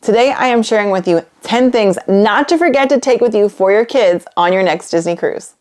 Today I am sharing with you 10 things not to forget to take with you for your kids on your next Disney cruise.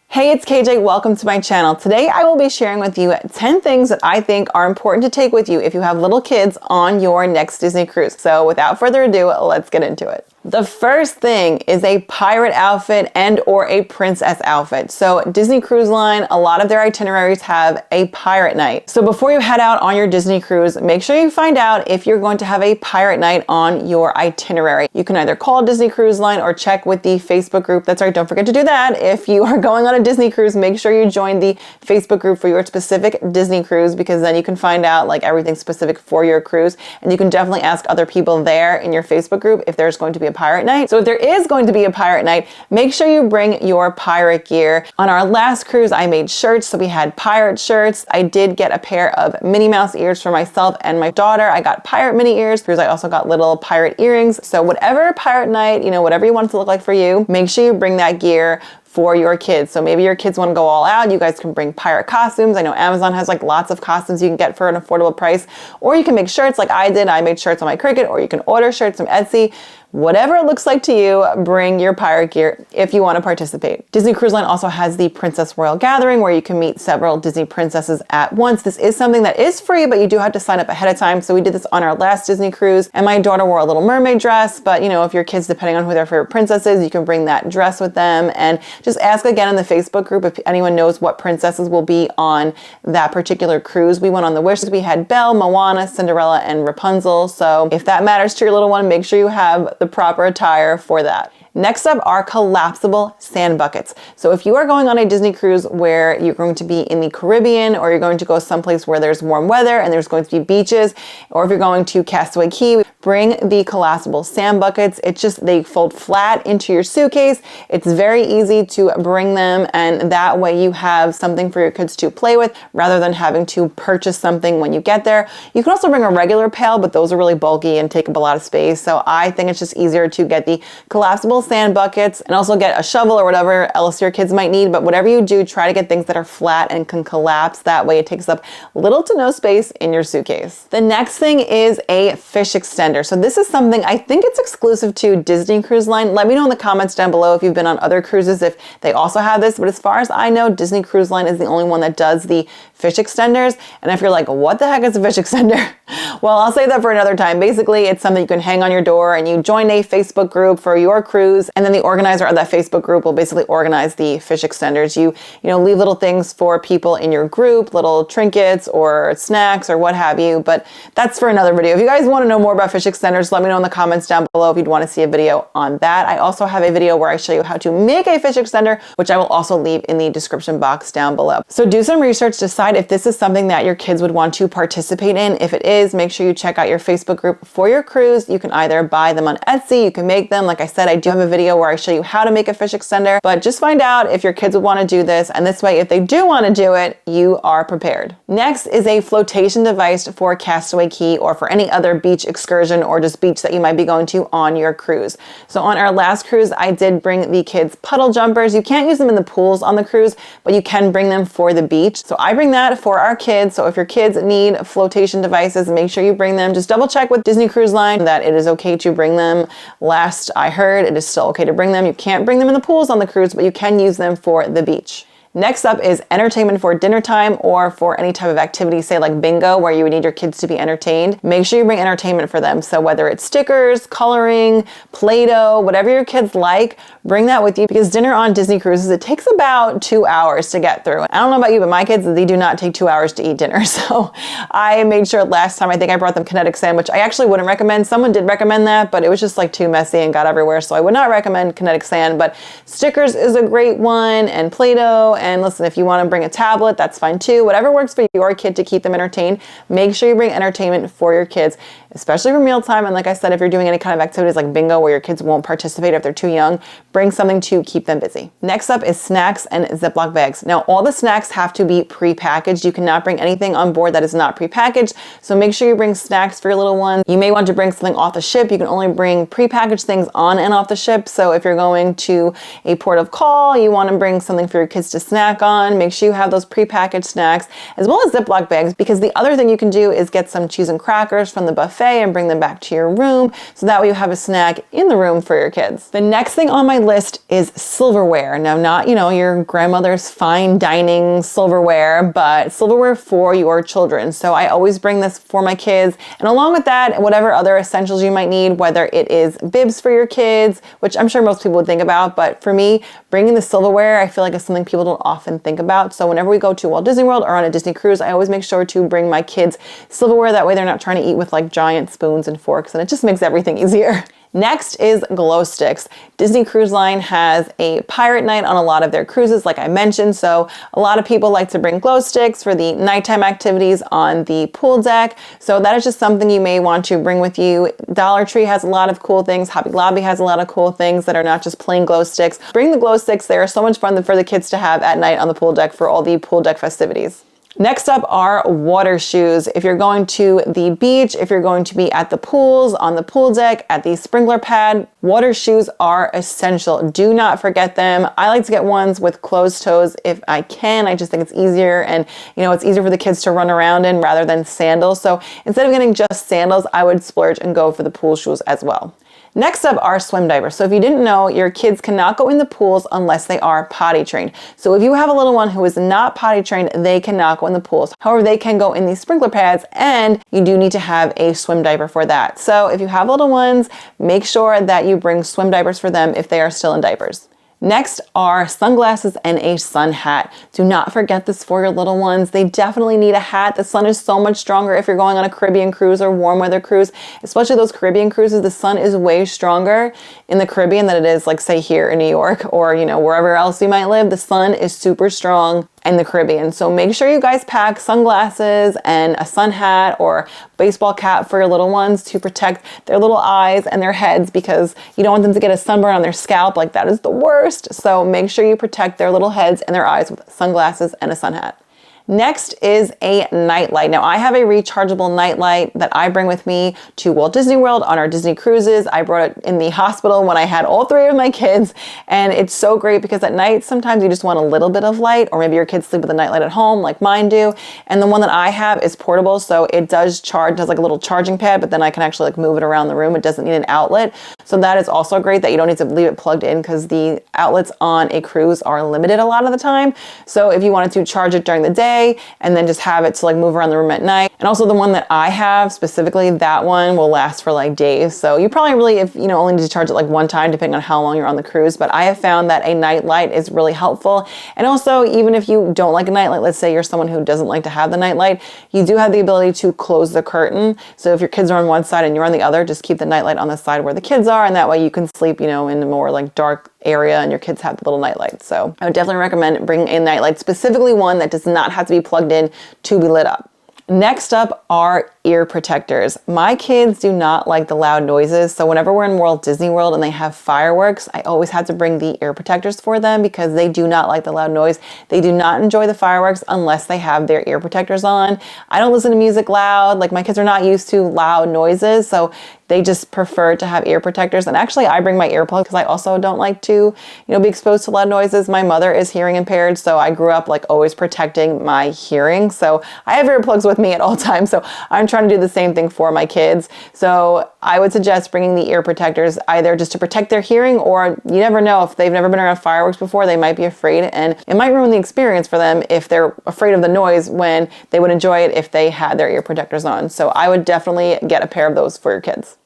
Hey, it's KJ. Welcome to my channel. Today I will be sharing with you 10 things that I think are important to take with you if you have little kids on your next Disney cruise. So without further ado, let's get into it. The first thing is a pirate outfit and or a princess outfit. So Disney Cruise Line, a lot of their itineraries have a pirate night. So before you head out on your Disney cruise, make sure you find out if you're going to have a pirate night on your itinerary. You can either call Disney Cruise Line or check with the Facebook group. That's right, don't forget to do that. If you are going on a Disney cruise, make sure you join the Facebook group for your specific Disney cruise, because then you can find out like everything specific for your cruise. And you can definitely ask other people there in your Facebook group if there's going to be a pirate night. So if there is going to be a pirate night, make sure you bring your pirate gear. On our last cruise, I made shirts. So we had pirate shirts. I did get a pair of Minnie Mouse ears for myself and my daughter. I got pirate Minnie ears because I also got little pirate earrings. So whatever pirate night, whatever you want it to look like for you, make sure you bring that gear for your kids. So maybe your kids want to go all out. You guys can bring pirate costumes. I know Amazon has like lots of costumes you can get for an affordable price, or you can make shirts like I did. I made shirts on my Cricut, or you can order shirts from Etsy. Whatever it looks like to you, bring your pirate gear if you want to participate. Disney Cruise Line also has the Princess Royal Gathering where you can meet several Disney princesses at once. This is something that is free, but you do have to sign up ahead of time. So we did this on our last Disney cruise, and my daughter wore a Little Mermaid dress, but if your kids, depending on who their favorite princess is, you can bring that dress with them. And just ask again in the Facebook group if anyone knows what princesses will be on that particular cruise. We went on the wish list. We had Belle, Moana, Cinderella, and Rapunzel. So if that matters to your little one, make sure you have the proper attire for that. Next up are collapsible sand buckets. So if you are going on a Disney cruise where you're going to be in the Caribbean, or you're going to go someplace where there's warm weather and there's going to be beaches, or if you're going to Castaway Cay, bring the collapsible sand buckets. They fold flat into your suitcase. It's very easy to bring them, and that way you have something for your kids to play with rather than having to purchase something when you get there. You can also bring a regular pail, but those are really bulky and take up a lot of space. So I think it's just easier to get the collapsible sand buckets and also get a shovel or whatever else your kids might need. But whatever you do, try to get things that are flat and can collapse. That way it takes up little to no space in your suitcase. The next thing is a fish extender. So this is something I think it's exclusive to Disney Cruise Line. Let me know in the comments down below if you've been on other cruises if they also have this. But as far as I know, Disney Cruise Line is the only one that does the fish extenders. And if you're like, what the heck is a fish extender? Well, I'll save that for another time. Basically, it's something you can hang on your door, and you join a Facebook group for your cruise, and then the organizer of that Facebook group will basically organize the fish extenders. You leave little things for people in your group, little trinkets or snacks or what have you, but that's for another video. If you guys want to know more about fish extenders, let me know in the comments down below if you'd want to see a video on that. I also have a video where I show you how to make a fish extender, which I will also leave in the description box down below. So do some research, decide if this is something that your kids would want to participate in. If it is, make sure you check out your Facebook group for your cruise. You can either buy them on Etsy, you can make them. Like I said, I do have a video where I show you how to make a fish extender, but just find out if your kids would want to do this. And this way, if they do want to do it, you are prepared. Next is a flotation device for Castaway Cay or for any other beach excursion or just beach that you might be going to on your cruise. So on our last cruise, I did bring the kids puddle jumpers. You can't use them in the pools on the cruise, but you can bring them for the beach. So I bring that for our kids. So if your kids need flotation devices, make sure you bring them. Just double check with Disney Cruise Line that it is okay to bring them. Last I heard, it is still okay to bring them. You can't bring them in the pools on the cruise, but you can use them for the beach. Next up is entertainment for dinner time or for any type of activity, say like bingo, where you would need your kids to be entertained. Make sure you bring entertainment for them. So whether it's stickers, coloring, Play-Doh, whatever your kids like, bring that with you, because dinner on Disney cruises, it takes about 2 hours to get through. I don't know about you, but my kids, they do not take 2 hours to eat dinner. So I made sure last time, I think I brought them kinetic sand, which I actually wouldn't recommend. Someone did recommend that, but it was just like too messy and got everywhere. So I would not recommend kinetic sand, but stickers is a great one, and Play-Doh. And listen, if you want to bring a tablet, that's fine too. Whatever works for your kid to keep them entertained, make sure you bring entertainment for your kids, especially for mealtime. And like I said, if you're doing any kind of activities like bingo where your kids won't participate if they're too young, bring something to keep them busy. Next up is snacks and Ziploc bags. Now, all the snacks have to be pre-packaged. You cannot bring anything on board that is not pre-packaged. So make sure you bring snacks for your little ones. You may want to bring something off the ship. You can only bring pre-packaged things on and off the ship. So if you're going to a port of call, you want to bring something for your kids to snack snack on, make sure you have those prepackaged snacks as well as Ziploc bags, because the other thing you can do is get some cheese and crackers from the buffet and bring them back to your room, so that way you have a snack in the room for your kids. The next thing on my list is silverware. Now, not, your grandmother's fine dining silverware, but silverware for your children. So I always bring this for my kids. And along with that, whatever other essentials you might need, whether it is bibs for your kids, which I'm sure most people would think about, but for me, bringing the silverware, I feel like it's something people don't often think about. So whenever we go to Walt Disney World or on a Disney cruise, I always make sure to bring my kids silverware. That way they're not trying to eat with like giant spoons and forks, and it just makes everything easier. Next is glow sticks. Disney Cruise Line has a pirate night on a lot of their cruises, like I mentioned. So a lot of people like to bring glow sticks for the nighttime activities on the pool deck. So that is just something you may want to bring with you. Dollar Tree has a lot of cool things. Hobby Lobby has a lot of cool things that are not just plain glow sticks. Bring the glow sticks. They are so much fun for the kids to have at night on the pool deck for all the pool deck festivities. Next up are water shoes. If you're going to the beach, if you're going to be at the pools, on the pool deck, at the sprinkler pad, water shoes are essential. Do not forget them. I like to get ones with closed toes if I can. I just think it's easier, and it's easier for the kids to run around in rather than sandals. So instead of getting just sandals, I would splurge and go for the pool shoes as well. Next up are swim diapers. So if you didn't know, your kids cannot go in the pools unless they are potty trained. So if you have a little one who is not potty trained, they cannot go in the pools. However, they can go in these sprinkler pads, and you do need to have a swim diaper for that. So if you have little ones, make sure that you bring swim diapers for them if they are still in diapers. Next are sunglasses and a sun hat. Do not forget this for your little ones. They definitely need a hat. The sun is so much stronger if you're going on a Caribbean cruise or warm weather cruise, especially those Caribbean cruises. The sun is way stronger in the Caribbean than it is, like, say, here in New York or, wherever else you might live. The sun is super strong in the Caribbean. So make sure you guys pack sunglasses and a sun hat or baseball cap for your little ones to protect their little eyes and their heads, because you don't want them to get a sunburn on their scalp. Like, that is the worst. So make sure you protect their little heads and their eyes with sunglasses and a sun hat. Next is a nightlight. Now, I have a rechargeable nightlight that I bring with me to Walt Disney World on our Disney cruises. I brought it in the hospital when I had all three of my kids, and it's so great because at night, sometimes you just want a little bit of light, or maybe your kids sleep with a nightlight at home like mine do. And the one that I have is portable, so it does charge, has like a little charging pad, but then I can actually like move it around the room. It doesn't need an outlet. So that is also great that you don't need to leave it plugged in, because the outlets on a cruise are limited a lot of the time. So if you wanted to charge it during the day and then just have it to like move around the room at night. And also the one that I have specifically, that one will last for like days. So you probably really, if only need to charge it like one time depending on how long you're on the cruise. But I have found that a night light is really helpful. And also, even if you don't like a night light, let's say you're someone who doesn't like to have the night light, you do have the ability to close the curtain. So if your kids are on one side and you're on the other, just keep the night light on the side where the kids are, and that way you can sleep, in a more like dark area and your kids have the little night light. So I would definitely recommend bringing a night light, specifically one that does not have to be plugged in to be lit up. Next up are ear protectors. My kids do not like the loud noises, so whenever we're in Walt Disney World and they have fireworks, I always have to bring the ear protectors for them, because they do not like the loud noise. They do not enjoy the fireworks unless they have their ear protectors on. I don't listen to music loud. Like, my kids are not used to loud noises, so they just prefer to have ear protectors. And actually, I bring my earplugs because I also don't like to, be exposed to loud noises. My mother is hearing impaired, so I grew up like always protecting my hearing. So I have earplugs with me at all times. So I'm trying to do the same thing for my kids. So I would suggest bringing the ear protectors either just to protect their hearing, or you never know, if they've never been around fireworks before, they might be afraid, and it might ruin the experience for them if they're afraid of the noise when they would enjoy it if they had their ear protectors on. So I would definitely get a pair of those for your kids.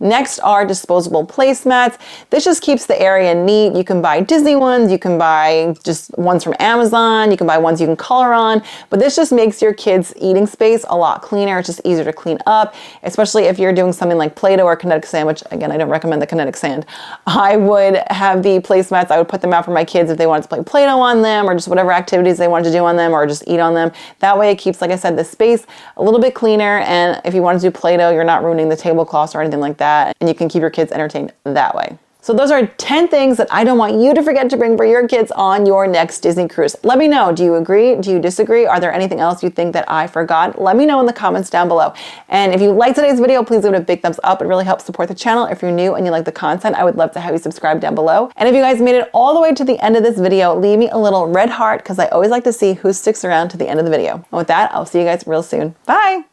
Next are disposable placemats. This just keeps the area neat. You can buy Disney ones, you can buy just ones from Amazon, you can buy ones you can color on, but this just makes your kids' eating space a lot cleaner. It's just easier to clean up, especially if you're doing something like Play-Doh or kinetic sand, which again, I don't recommend the kinetic sand. I would have the placemats, I would put them out for my kids if they wanted to play Play-Doh on them, or just whatever activities they wanted to do on them, or just eat on them. That way it keeps, like I said, the space a little bit cleaner, and if you want to do Play-Doh, you're not ruining the tablecloths or anything like that, and you can keep your kids entertained that way. So those are 10 things that I don't want you to forget to bring for your kids on your next Disney cruise. Let me know. Do you agree? Do you disagree? Are there anything else you think that I forgot? Let me know in the comments down below. And if you like today's video, please give it a big thumbs up. It really helps support the channel. If you're new and you like the content, I would love to have you subscribe down below. And if you guys made it all the way to the end of this video, leave me a little red heart because I always like to see who sticks around to the end of the video. And with that, I'll see you guys real soon. Bye.